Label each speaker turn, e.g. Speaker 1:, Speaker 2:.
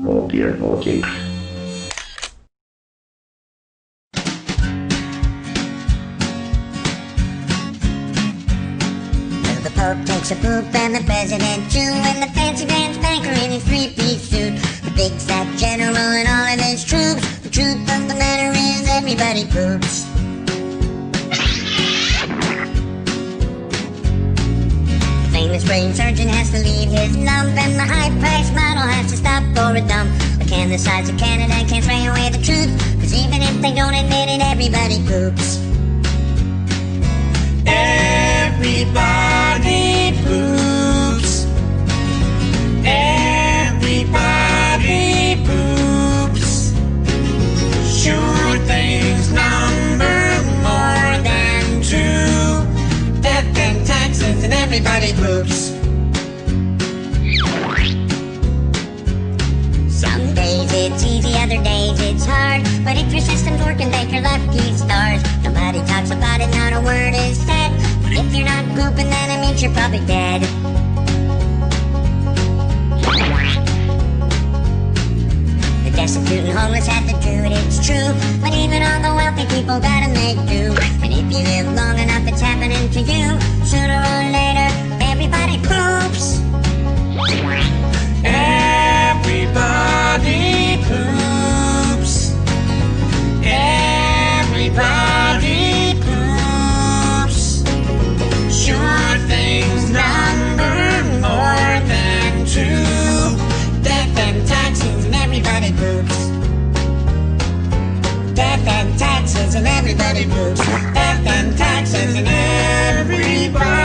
Speaker 1: Oh dear, okay.
Speaker 2: The Pope takes a poop and the President too, and the fancy pants banker in his three-piece suit, the big fat general and all of his troops. The truth of the matter is everybody poops. The famous brain surgeon has to leave his lump, and the high-priced model has to stop for a dump. But can the size of Canada can't spray away the truth, 'cause even if they don't admit it, everybody poops.
Speaker 3: Everybody poops. Everybody poops. Sure things number more than two. Death and taxes and everybody poops.
Speaker 2: Some days it's easy, other days it's hard, but if your system's working, thank your lucky stars. Nobody talks about it, not a word is said. But if you're not pooping, then it means you're probably dead. The destitute and homeless have to do it, it's true, but even all the wealthy people gotta make do. And if you live long enough, it's happening to you. Sooner or later, everybody poops.
Speaker 3: Everybody poops. Everybody poops. Sure things number more than two. Death and taxes and everybody poops. Death and taxes and everybody poops. Death and taxes and everybody